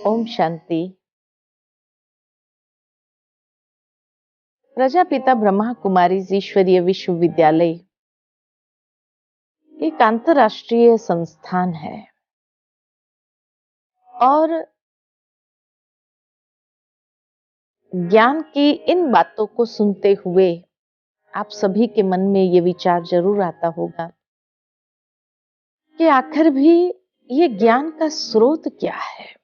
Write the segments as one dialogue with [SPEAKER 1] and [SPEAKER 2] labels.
[SPEAKER 1] ओम शांति। प्रजापिता ब्रह्मा कुमारीज ईश्वरीय विश्वविद्यालय एक अंतरराष्ट्रीय संस्थान है और ज्ञान की इन बातों को सुनते हुए आप सभी के मन में ये विचार जरूर आता होगा कि आखिर भी ये ज्ञान का स्रोत क्या है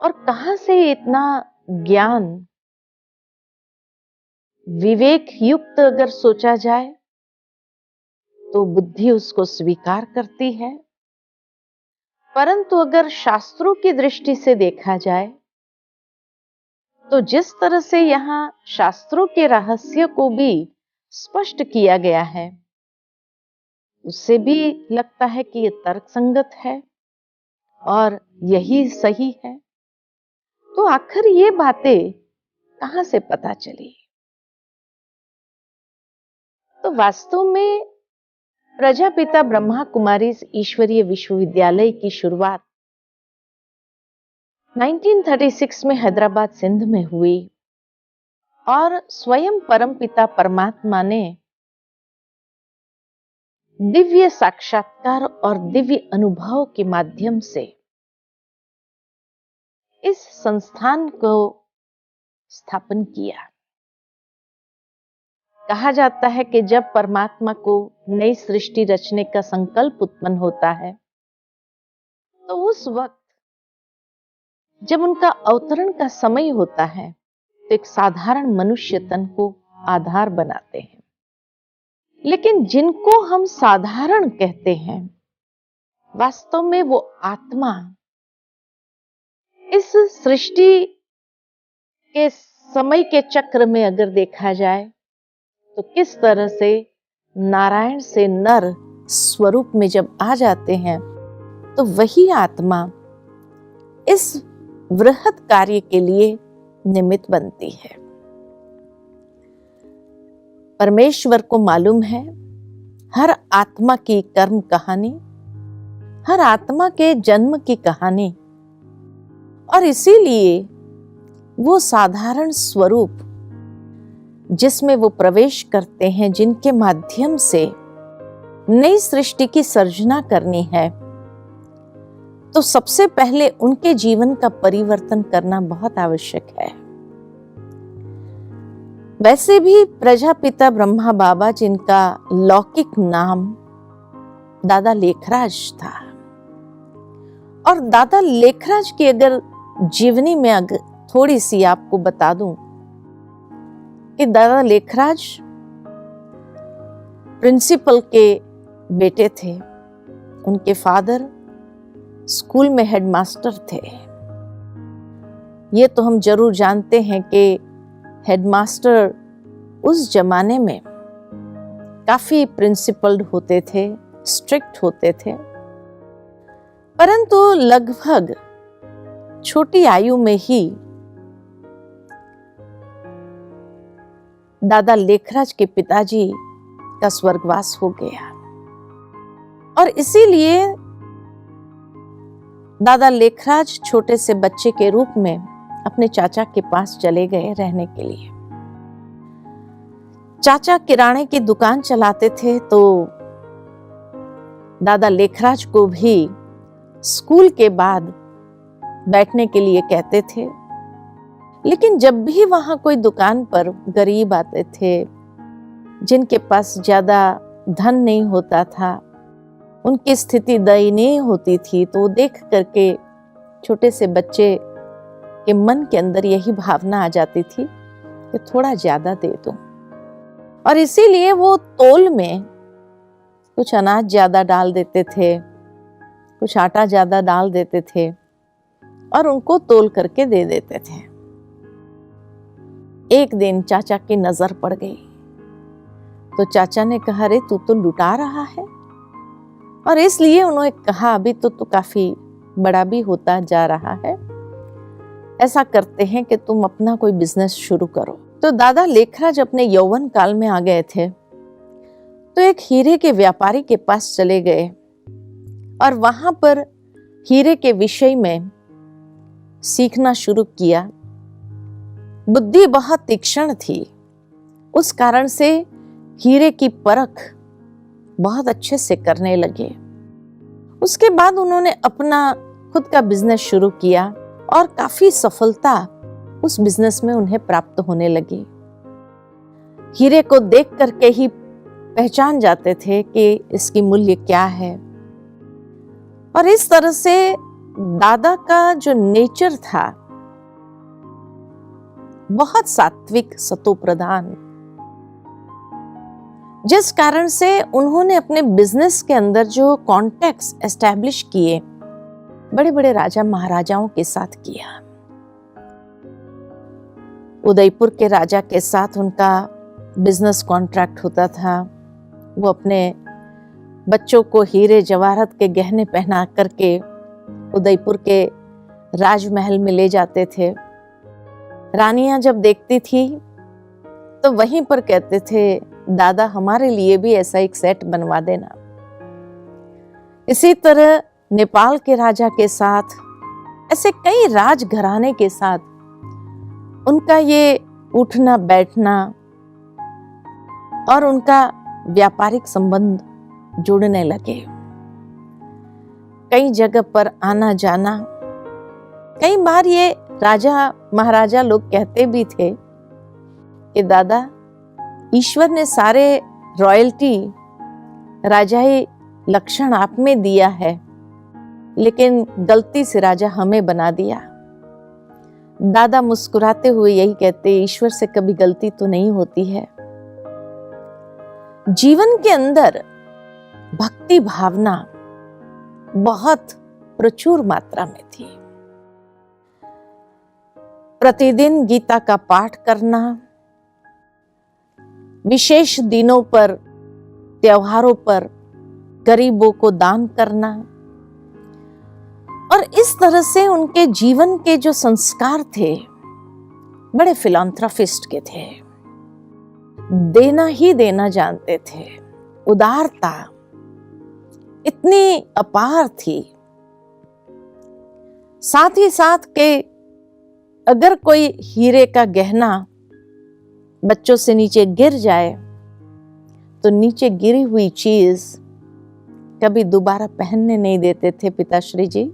[SPEAKER 1] और कहां से इतना ज्ञान विवेक युक्त अगर सोचा जाए तो बुद्धि उसको स्वीकार करती है, परंतु अगर शास्त्रों की दृष्टि से देखा जाए तो जिस तरह से यहाँ शास्त्रों के रहस्य को भी स्पष्ट किया गया है उससे भी लगता है कि ये तर्कसंगत है और यही सही है। तो आखिर ये बातें कहां से पता चली? तो वास्तव में प्रजापिता ब्रह्मा कुमारीज ईश्वरीय विश्वविद्यालय की शुरुआत 1936 में हैदराबाद सिंध में हुई और स्वयं परमपिता परमात्मा ने दिव्य साक्षात्कार और दिव्य अनुभव के माध्यम से इस संस्थान को स्थापन किया। कहा जाता है कि जब परमात्मा को नई सृष्टि रचने का संकल्प उत्पन्न होता है तो उस वक्त जब उनका अवतरण का समय होता है तो एक साधारण मनुष्य तन को आधार बनाते हैं, लेकिन जिनको हम साधारण कहते हैं वास्तव में वो आत्मा इस सृष्टि के समय के चक्र में अगर देखा जाए तो किस तरह से नारायण से नर स्वरूप में जब आ जाते हैं तो वही आत्मा इस वृहत कार्य के लिए निमित्त बनती है। परमेश्वर को मालूम है हर आत्मा की कर्म कहानी, हर आत्मा के जन्म की कहानी, और इसीलिए वो साधारण स्वरूप जिसमें वो प्रवेश करते हैं, जिनके माध्यम से नई सृष्टि की सर्जना करनी है, तो सबसे पहले उनके जीवन का परिवर्तन करना बहुत आवश्यक है। वैसे भी प्रजापिता ब्रह्मा बाबा, जिनका लौकिक नाम दादा लेखराज था, और दादा लेखराज की अगर जीवनी में अगर थोड़ी सी आपको बता दूं कि दादा लेखराज प्रिंसिपल के बेटे थे। उनके फादर स्कूल में हेडमास्टर थे। ये तो हम जरूर जानते हैं कि हेडमास्टर उस जमाने में काफी प्रिंसिपल्ड होते थे, स्ट्रिक्ट होते थे, परंतु लगभग छोटी आयु में ही दादा लेखराज के पिताजी का स्वर्गवास हो गया और इसीलिए दादा लेखराज छोटे से बच्चे के रूप में अपने चाचा के पास चले गए रहने के लिए। चाचा किराने की दुकान चलाते थे तो दादा लेखराज को भी स्कूल के बाद बैठने के लिए कहते थे, लेकिन जब भी वहां कोई दुकान पर गरीब आते थे जिनके पास ज्यादा धन नहीं होता था, उनकी स्थिति दयनीय होती थी, तो वो देख करके छोटे से बच्चे के मन के अंदर यही भावना आ जाती थी कि थोड़ा ज्यादा दे दो, और इसीलिए वो तौल में कुछ अनाज ज्यादा डाल देते थे, कुछ आटा ज्यादा डाल देते थे और उनको तौल करके दे देते थे। एक दिन चाचा की नजर पड़ गई तो चाचा ने कहा, अरे तू तो लुटा रहा है, और इसलिए उन्होंने कहा अभी तो तू काफी बड़ा भी होता जा रहा है, ऐसा करते हैं कि तुम अपना कोई बिजनेस शुरू करो। तो दादा लेखराज अपने यौवन काल में आ गए थे तो एक हीरे के व्यापारी के पास चले गए और वहां पर हीरे के विषय में सीखना शुरू किया। बुद्धि बहुत तीक्ष्ण थी, उस कारण से हीरे की परख बहुत अच्छे से करने लगे। उसके बाद उन्होंने अपना खुद का बिजनेस शुरू किया और काफी सफलता उस बिजनेस में उन्हें प्राप्त होने लगी। हीरे को देख करके ही पहचान जाते थे कि इसकी मूल्य क्या है। और इस तरह से दादा का जो नेचर था बहुत सात्विक, सतोप्रधान, जिस कारण से उन्होंने अपने बिजनेस के अंदर जो कॉन्टैक्ट्स एस्टैब्लिश किए बड़े बड़े राजा महाराजाओं के साथ किया। उदयपुर के राजा के साथ उनका बिजनेस कॉन्ट्रैक्ट होता था। वो अपने बच्चों को हीरे जवाहरत के गहने पहना करके उदयपुर के राजमहल में ले जाते थे। रानियां जब देखती थी तो वहीं पर कहते थे, दादा हमारे लिए भी ऐसा एक सेट बनवा देना। इसी तरह नेपाल के राजा के साथ, ऐसे कई राजघराने के साथ उनका ये उठना बैठना और उनका व्यापारिक संबंध जुड़ने लगे। कई जगह पर आना जाना। कई बार ये राजा महाराजा लोग कहते भी थे कि दादा ईश्वर ने सारे रॉयल्टी, राजाई लक्षण आप में दिया है, लेकिन गलती से राजा हमें बना दिया। दादा मुस्कुराते हुए यही कहते, ईश्वर से कभी गलती तो नहीं होती है। जीवन के अंदर भक्ति भावना बहुत प्रचुर मात्रा में थी। प्रतिदिन गीता का पाठ करना, विशेष दिनों पर, त्योहारों पर गरीबों को दान करना, और इस तरह से उनके जीवन के जो संस्कार थे बड़े फिलैंथ्रोपिस्ट के थे। देना ही देना जानते थे। उदारता इतनी अपार थी। साथ ही साथ के अगर कोई हीरे का गहना बच्चों से नीचे गिर जाए तो नीचे गिरी हुई चीज कभी दोबारा पहनने नहीं देते थे पिताश्री जी,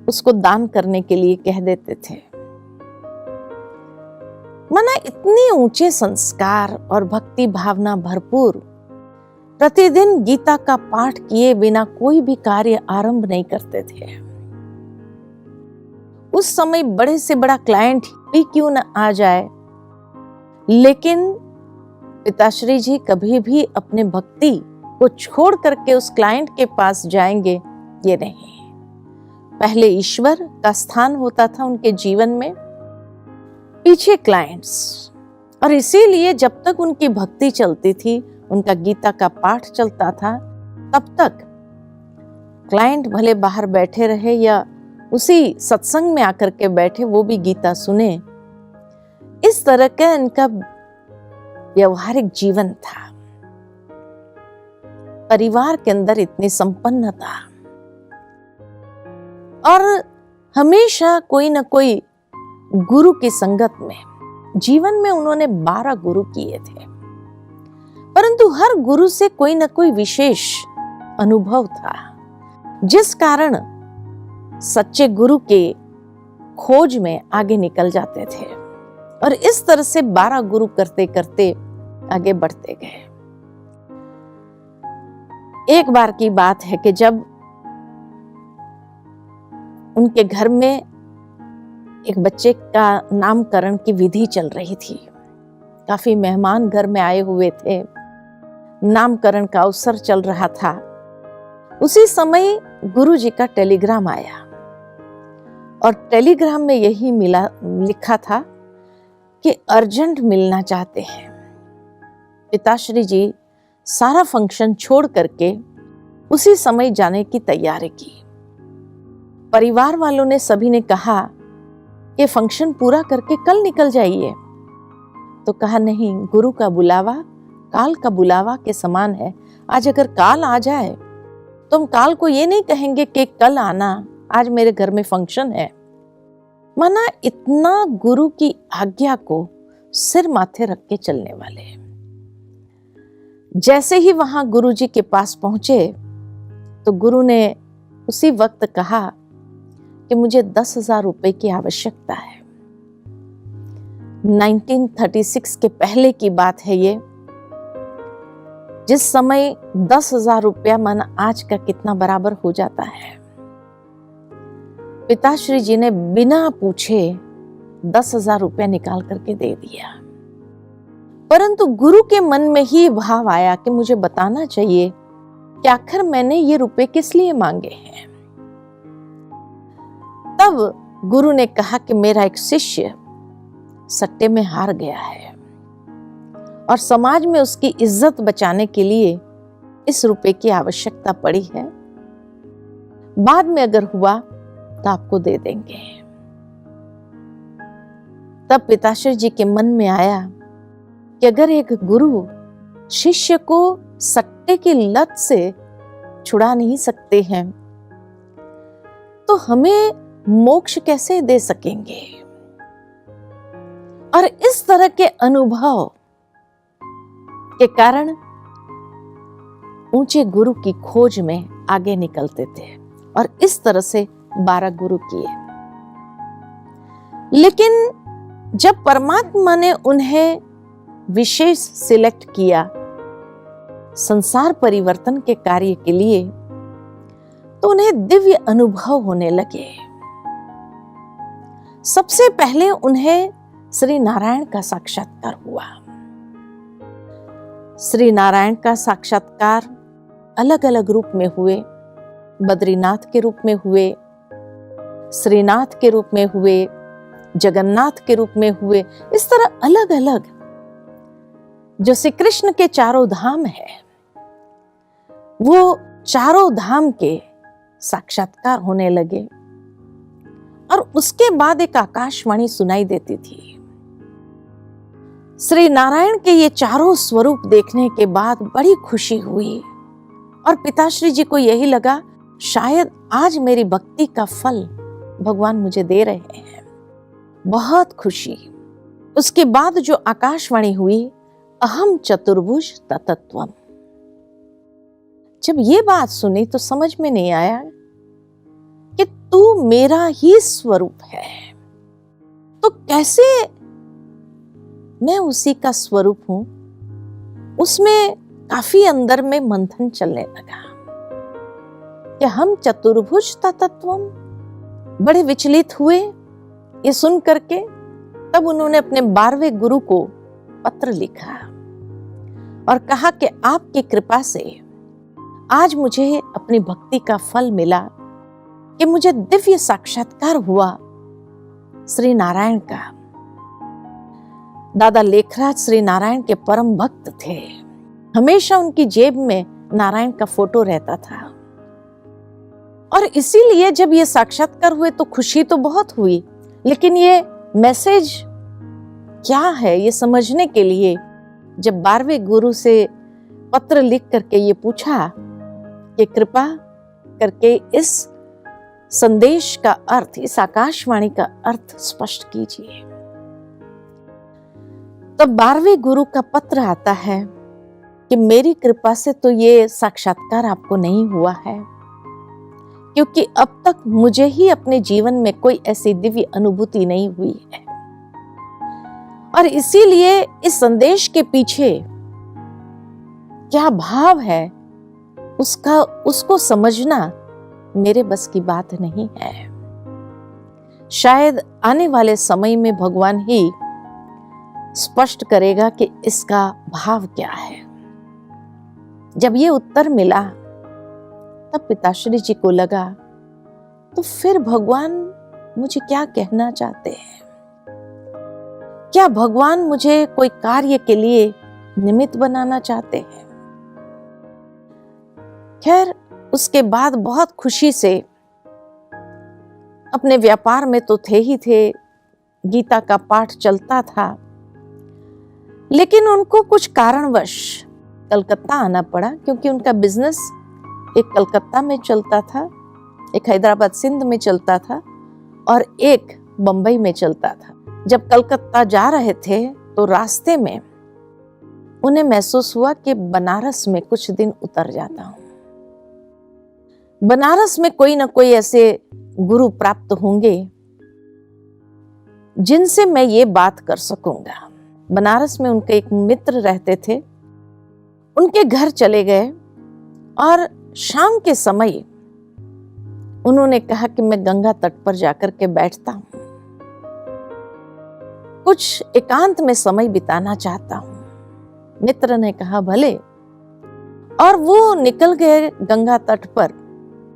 [SPEAKER 1] उसको दान करने के लिए कह देते थे। माना इतने ऊंचे संस्कार और भक्ति भावना भरपूर। प्रतिदिन गीता का पाठ किए बिना कोई भी कार्य आरंभ नहीं करते थे। उस समय बड़े से बड़ा क्लाइंट भी क्यों न आ जाए, लेकिन पिताश्री जी कभी भी अपने भक्ति को छोड़ करके उस क्लाइंट के पास जाएंगे ये नहीं। पहले ईश्वर का स्थान होता था उनके जीवन में, पीछे क्लाइंट्स। और इसीलिए जब तक उनकी भक्ति चलती थी, उनका गीता का पाठ चलता था, तब तक क्लाइंट भले बाहर बैठे रहे या उसी सत्संग में आकर के बैठे, वो भी गीता सुने। इस तरह का इनका व्यवहारिक जीवन था। परिवार के अंदर इतनी संपन्नता, और हमेशा कोई ना कोई गुरु की संगत में। जीवन में उन्होंने 12 गुरु किए थे, परंतु हर गुरु से कोई ना कोई विशेष अनुभव था, जिस कारण सच्चे गुरु के खोज में आगे निकल जाते थे। और इस तरह से 12 गुरु करते करते आगे बढ़ते गए। एक बार की बात है कि जब उनके घर में एक बच्चे का नामकरण की विधि चल रही थी, काफी मेहमान घर में आए हुए थे, नामकरण का अवसर चल रहा था। उसी समय गुरु जी का टेलीग्राम आया, और टेलीग्राम में यही लिखा था कि अर्जेंट मिलना चाहते हैं। पिताश्री जी सारा फंक्शन छोड़ करके उसी समय जाने की तैयारी की। परिवार वालों ने सभी ने कहा कि फंक्शन पूरा करके कल निकल जाइए, तो कहा नहीं, गुरु का बुलावा काल का बुलावा के समान है। आज अगर काल आ जाए तो हम काल को ये नहीं कहेंगे कि कल आना, आज मेरे घर में फंक्शन है। माना इतना गुरु की आज्ञा को सिर माथे रख के चलने वाले। जैसे ही वहां गुरु जी के पास पहुंचे तो गुरु ने उसी वक्त कहा कि मुझे 10,000 रुपए की आवश्यकता है। 1936 के पहले की बात है ये, जिस समय 10,000 रुपया माना आज का कितना बराबर हो जाता है। पिताश्री जी ने बिना पूछे 10,000 रुपया निकाल करके दे दिया। परंतु गुरु के मन में ही भाव आया कि मुझे बताना चाहिए कि आखिर मैंने ये रुपए किस लिए मांगे हैं। तब गुरु ने कहा कि मेरा एक शिष्य सट्टे में हार गया है और समाज में उसकी इज्जत बचाने के लिए इस रुपए की आवश्यकता पड़ी है। बाद में अगर हुआ तो आपको दे देंगे। तब पिताश्री जी के मन में आया कि अगर एक गुरु शिष्य को सट्टे की लत से छुड़ा नहीं सकते हैं तो हमें मोक्ष कैसे दे सकेंगे। और इस तरह के अनुभव के कारण ऊंचे गुरु की खोज में आगे निकलते थे और इस तरह से 12 गुरु किए। लेकिन जब परमात्मा ने उन्हें विशेष सिलेक्ट किया संसार परिवर्तन के कार्य के लिए तो उन्हें दिव्य अनुभव होने लगे। सबसे पहले उन्हें श्री नारायण का साक्षात्कार हुआ। श्री नारायण का साक्षात्कार अलग अलग रूप में हुए। बद्रीनाथ के रूप में हुए, श्रीनाथ के रूप में हुए, जगन्नाथ के रूप में हुए। इस तरह अलग अलग जो श्री कृष्ण के चारों धाम है वो चारों धाम के साक्षात्कार होने लगे। और उसके बाद एक आकाशवाणी सुनाई देती थी। श्री नारायण के ये चारों स्वरूप देखने के बाद बड़ी खुशी हुई और पिताश्री जी को यही लगा शायद आज मेरी भक्ति का फल भगवान मुझे दे रहे हैं। बहुत खुशी। उसके बाद जो आकाशवाणी हुई, अहम चतुर्भुज ततत्वम। जब ये बात सुनी तो समझ में नहीं आया कि तू मेरा ही स्वरूप है, तो कैसे मैं उसी का स्वरूप हूं। उसमें काफी अंदर में मंथन चलने लगा कि हम चतुर्भुज तत्वम। बड़े विचलित हुए ये सुन करके। तब उन्होंने अपने 12वें गुरु को पत्र लिखा और कहा कि आपकी कृपा से आज मुझे अपनी भक्ति का फल मिला कि मुझे दिव्य साक्षात्कार हुआ श्री नारायण का। दादा लेखराज श्री नारायण के परम भक्त थे। हमेशा उनकी जेब में नारायण का फोटो रहता था और इसीलिए जब ये साक्षात्कार हुए तो खुशी तो बहुत हुई, लेकिन ये मैसेज क्या है ये समझने के लिए जब 12वें गुरु से पत्र लिख करके ये पूछा कि कृपा करके इस संदेश का अर्थ, इस आकाशवाणी का अर्थ स्पष्ट कीजिए। तब 12वें गुरु का पत्र आता है कि मेरी कृपा से तो ये साक्षात्कार आपको नहीं हुआ है, क्योंकि अब तक मुझे ही अपने जीवन में कोई ऐसी दिव्य अनुभूति नहीं हुई है और इसीलिए इस संदेश के पीछे क्या भाव है उसको समझना मेरे बस की बात नहीं है। शायद आने वाले समय में भगवान ही स्पष्ट करेगा कि इसका भाव क्या है। जब ये उत्तर मिला तब पिताश्री जी को लगा तो फिर भगवान मुझे क्या कहना चाहते हैं। क्या भगवान मुझे कोई कार्य के लिए निमित्त बनाना चाहते हैं। खैर उसके बाद बहुत खुशी से अपने व्यापार में तो थे ही थे, गीता का पाठ चलता था, लेकिन उनको कुछ कारणवश कलकत्ता आना पड़ा, क्योंकि उनका बिजनेस एक कलकत्ता में चलता था, एक हैदराबाद सिंध में चलता था और एक बंबई में चलता था। जब कलकत्ता जा रहे थे तो रास्ते में उन्हें महसूस हुआ कि बनारस में कुछ दिन उतर जाता हूं। बनारस में कोई ना कोई ऐसे गुरु प्राप्त होंगे जिनसे मैं ये बात कर सकूंगा। बनारस में उनके एक मित्र रहते थे, उनके घर चले गए और शाम के समय उन्होंने कहा कि मैं गंगा तट पर जाकर के बैठता हूं, कुछ एकांत में समय बिताना चाहता हूं। मित्र ने कहा भले, और वो निकल गए गंगा तट पर,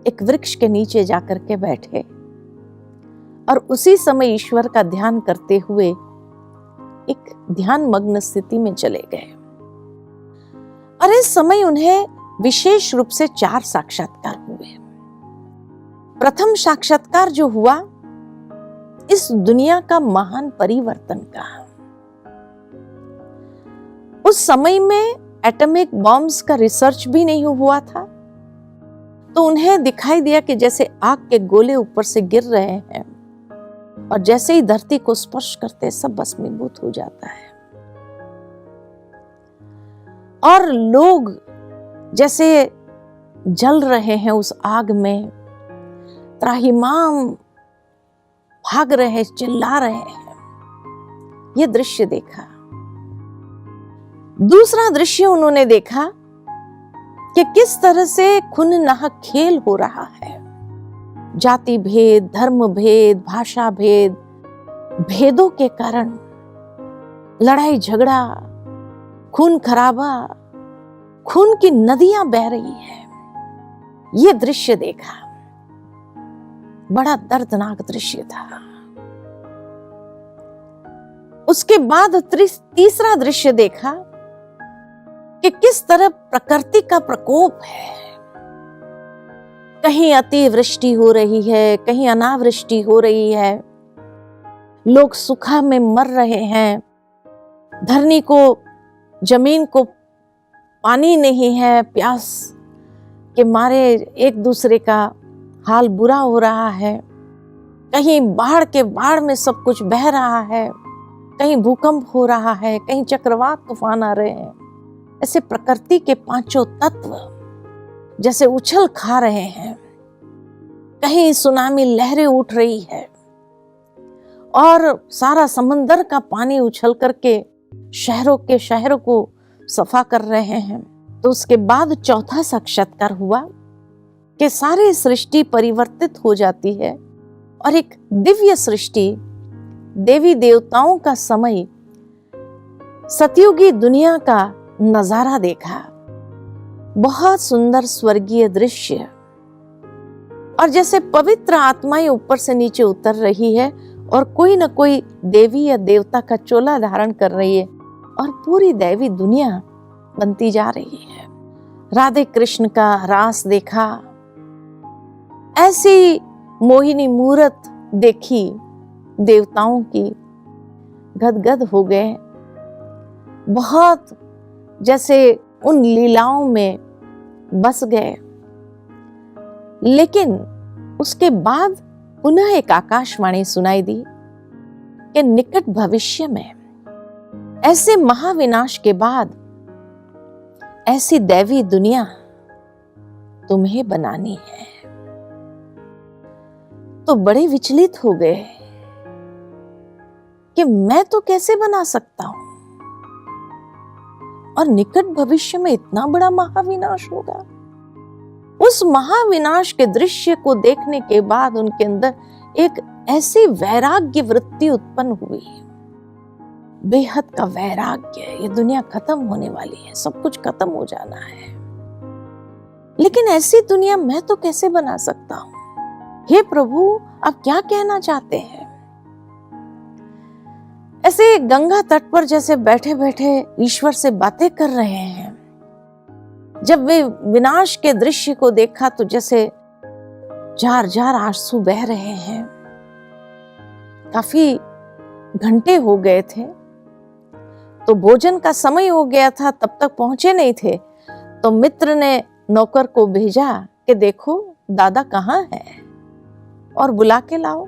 [SPEAKER 1] एक वृक्ष के नीचे जाकर के बैठे और उसी समय ईश्वर का ध्यान करते हुए एक ध्यान मग्न स्थिति में चले गए। और इस समय उन्हें विशेष रूप से 4 साक्षात्कार हुए। प्रथम साक्षात्कार जो हुआ इस दुनिया का महान परिवर्तन का। उस समय में एटॉमिक बॉम्ब्स का रिसर्च भी नहीं हुआ था, तो उन्हें दिखाई दिया कि जैसे आग के गोले ऊपर से गिर रहे हैं और जैसे ही धरती को स्पर्श करते सब भस्मीभूत हो जाता है, और लोग जैसे जल रहे हैं उस आग में, त्राहिमाम भाग रहे हैं, चिल्ला रहे हैं। ये दृश्य देखा। दूसरा दृश्य उन्होंने देखा कि किस तरह से खून नाहक खेल हो रहा है। जाति भेद, धर्म भेद, भाषा भेद, भेदों के कारण लड़ाई झगड़ा, खून खराबा, खून की नदियां बह रही है। ये दृश्य देखा, बड़ा दर्दनाक दृश्य था। उसके बाद तीसरा दृश्य देखा कि किस तरह प्रकृति का प्रकोप है। कहीं अतिवृष्टि हो रही है, कहीं अनावृष्टि हो रही है, लोग सूखा में मर रहे हैं, धरनी को, जमीन को पानी नहीं है, प्यास के मारे एक दूसरे का हाल बुरा हो रहा है। कहीं बाढ़ में सब कुछ बह रहा है, कहीं भूकंप हो रहा है, कहीं चक्रवात तूफान आ रहे हैं। ऐसे प्रकृति के 5 तत्व जैसे उछल खा रहे हैं। कहीं सुनामी लहरें उठ रही है और सारा समंदर का पानी उछल करके शहरों को सफा कर रहे हैं। तो उसके बाद चौथा साक्षात्कार हुआ कि सारी सृष्टि परिवर्तित हो जाती है और एक दिव्य सृष्टि, देवी देवताओं का समय, सतयुगी दुनिया का नजारा देखा। बहुत सुंदर स्वर्गीय दृश्य, और जैसे पवित्र आत्माएं ऊपर से नीचे उतर रही है और कोई न कोई देवी या देवता का चोला धारण कर रही है और पूरी दैवी दुनिया बनती जा रही है। राधे कृष्ण का रास देखा, ऐसी मोहिनी मूरत देखी देवताओं की, गदगद हो गए। बहुत जैसे उन लीलाओं में बस गए। लेकिन उसके बाद पुनः एक आकाशवाणी सुनाई दी कि निकट भविष्य में ऐसे महाविनाश के बाद ऐसी दैवी दुनिया तुम्हें बनानी है। तो बड़े विचलित हो गए कि मैं तो कैसे बना सकता हूं, और निकट भविष्य में इतना बड़ा महाविनाश होगा। उस महाविनाश के दृश्य को देखने के बाद उनके अंदर एक ऐसी वैराग्य वृत्ति उत्पन्न हुई, बेहद का वैराग्य। ये दुनिया खत्म होने वाली है, सब कुछ खत्म हो जाना है, लेकिन ऐसी दुनिया मैं तो कैसे बना सकता हूं। हे प्रभु, आप क्या कहना चाहते हैं? ऐसे गंगा तट पर जैसे बैठे बैठे ईश्वर से बातें कर रहे हैं। जब वे विनाश के दृश्य को देखा तो जैसे जार जार आंसू बह रहे हैं। काफी घंटे हो गए थे, तो भोजन का समय हो गया था, तब तक पहुंचे नहीं थे। तो मित्र ने नौकर को भेजा कि देखो दादा कहाँ है और बुला के लाओ।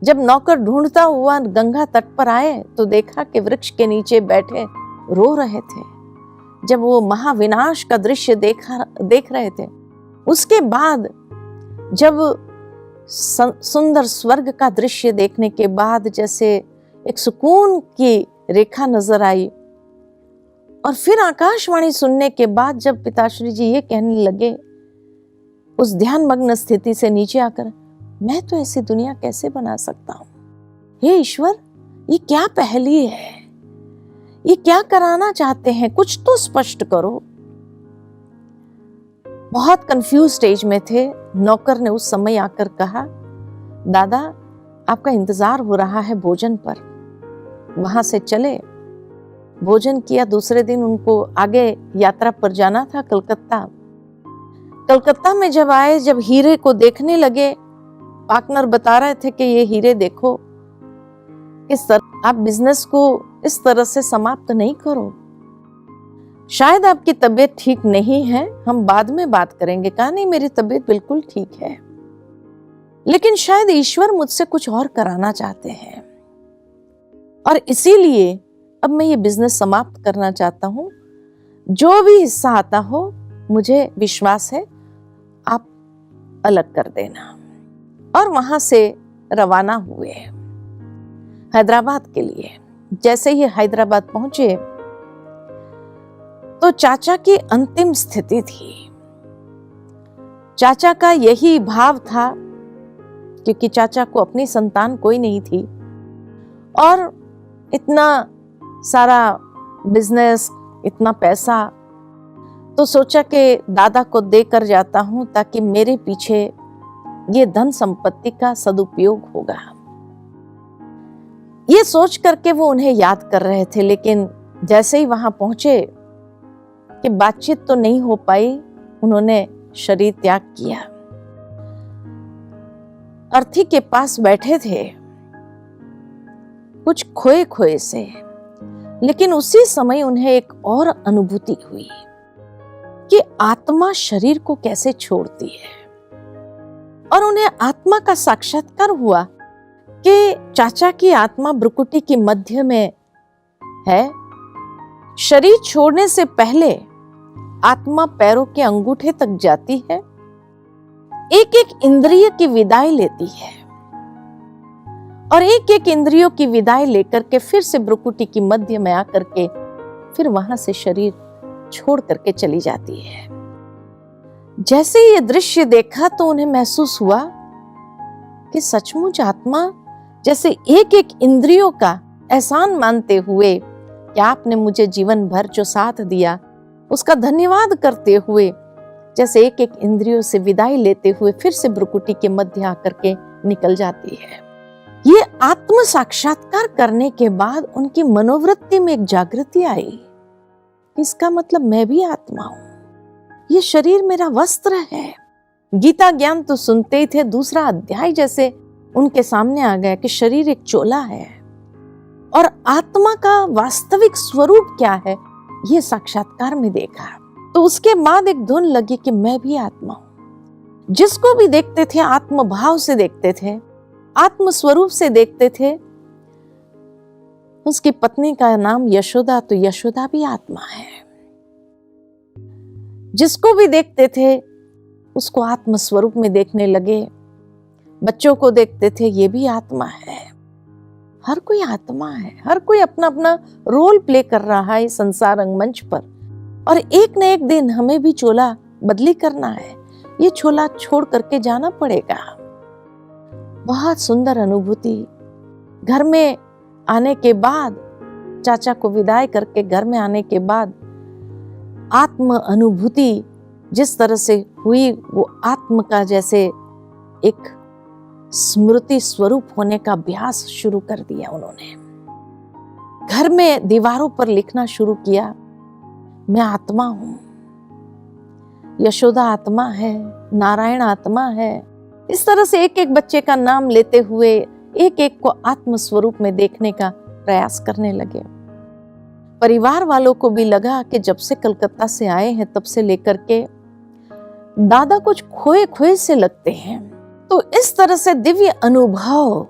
[SPEAKER 1] जब नौकर ढूंढता हुआ गंगा तट पर आए तो देखा कि वृक्ष के नीचे बैठे रो रहे थे। जब वो महाविनाश का दृश्य देख रहे थे, उसके बाद जब सुंदर स्वर्ग का दृश्य देखने के बाद जैसे एक सुकून की रेखा नजर आई, और फिर आकाशवाणी सुनने के बाद जब पिताश्री जी ये कहने लगे उस ध्यान मग्न स्थिति से नीचे आकर, मैं तो ऐसी दुनिया कैसे बना सकता हूं? हे ईश्वर, ये क्या पहेली है? ये क्या कराना चाहते हैं? कुछ तो स्पष्ट करो। बहुत कंफ्यूज स्टेज में थे। नौकर ने उस समय आकर कहा, दादा आपका इंतजार हो रहा है भोजन पर। वहां से चले, भोजन किया। दूसरे दिन उनको आगे यात्रा पर जाना था, कलकत्ता में जब आए, जब हीरे को देखने लगे, पार्टनर बता रहे थे कि ये हीरे देखो, इस तरह आप बिजनेस को इस तरह से समाप्त नहीं करो, शायद आपकी तबीयत ठीक नहीं है, हम बाद में बात करेंगे। कहा नहीं, मेरी तबीयत बिल्कुल ठीक है, लेकिन शायद ईश्वर मुझसे कुछ और कराना चाहते हैं, और इसीलिए अब मैं ये बिजनेस समाप्त करना चाहता हूं। जो भी हिस्सा आता हो, मुझे विश्वास है आप अलग कर देना। और वहां से रवाना हुए हैदराबाद के लिए। जैसे ही हैदराबाद पहुंचे तो चाचा की अंतिम स्थिति थी। चाचा का यही भाव था, क्योंकि चाचा को अपनी संतान कोई नहीं थी और इतना सारा बिजनेस, इतना पैसा, तो सोचा कि दादा को देकर जाता हूं ताकि मेरे पीछे ये धन संपत्ति का सदुपयोग होगा। ये सोच करके वो उन्हें याद कर रहे थे, लेकिन जैसे ही वहां पहुंचे कि बातचीत तो नहीं हो पाई, उन्होंने शरीर त्याग किया। अर्थी के पास बैठे थे कुछ खोए खोए से, लेकिन उसी समय उन्हें एक और अनुभूति हुई कि आत्मा शरीर को कैसे छोड़ती है, और उन्हें आत्मा का साक्षात्कार हुआ कि चाचा की आत्मा भ्रुकुटी के मध्य में है। शरीर छोड़ने से पहले आत्मा पैरों के अंगूठे तक जाती है, एक एक इंद्रिय की विदाई लेती है, और एक एक इंद्रियों की विदाई लेकर के फिर से भ्रुकुटी की मध्य में आकर के फिर वहां से शरीर छोड़ करके चली जाती है। जैसे ये दृश्य देखा तो उन्हें महसूस हुआ कि सचमुच आत्मा जैसे एक एक इंद्रियों का एहसान मानते हुए कि आपने मुझे जीवन भर जो साथ दिया उसका धन्यवाद करते हुए, जैसे एक एक इंद्रियों से विदाई लेते हुए फिर से भ्रुकुटी के मध्य आकर के निकल जाती है। ये आत्म साक्षात्कार करने के बाद उनकी मनोवृत्ति में एक जागृति आई। इसका मतलब मैं भी आत्मा हूं, ये शरीर मेरा वस्त्र है। गीता ज्ञान तो सुनते ही थे, दूसरा अध्याय जैसे उनके सामने आ गया कि शरीर एक चोला है और आत्मा का वास्तविक स्वरूप क्या है, ये साक्षात्कार में देखा। तो उसके बाद एक धुन लगी कि मैं भी आत्मा हूं। जिसको भी देखते थे आत्म भाव से देखते थे, आत्म स्वरूप से देखते थे। उसकी पत्नी का नाम यशोदा, तो यशोदा भी आत्मा है। जिसको भी देखते थे उसको आत्म स्वरूप में देखने लगे। बच्चों को देखते थे, ये भी आत्मा है। हर कोई आत्मा है, हर कोई अपना अपना रोल प्ले कर रहा है इस संसार रंगमंच पर, और एक न एक दिन हमें भी चोला बदली करना है, ये चोला छोड़ करके जाना पड़ेगा। बहुत सुंदर अनुभूति। घर में आने के बाद, चाचा को विदाई करके घर में आने के बाद आत्म अनुभूति जिस तरह से हुई, वो आत्म का जैसे एक स्मृति स्वरूप होने का अभ्यास शुरू कर दिया उन्होंने। घर में दीवारों पर लिखना शुरू किया, मैं आत्मा हूं, यशोदा आत्मा है, नारायण आत्मा है। इस तरह से एक एक बच्चे का नाम लेते हुए एक एक को आत्म स्वरूप में देखने का प्रयास करने लगे। परिवार वालों को भी लगा कि जब से कलकत्ता से आए हैं तब से लेकर के दादा कुछ खोए खोए से लगते हैं। तो इस तरह से दिव्य अनुभव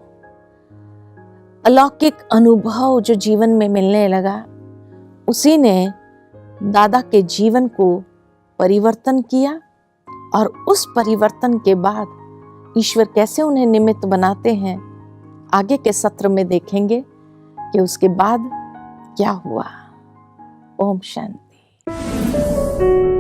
[SPEAKER 1] अलौकिक अनुभव जो जीवन में मिलने लगा, उसी ने दादा के जीवन को परिवर्तन किया। और उस परिवर्तन के बाद ईश्वर कैसे उन्हें निमित्त बनाते हैं, आगे के सत्र में देखेंगे कि उसके बाद क्या हुआ। ओम शांति।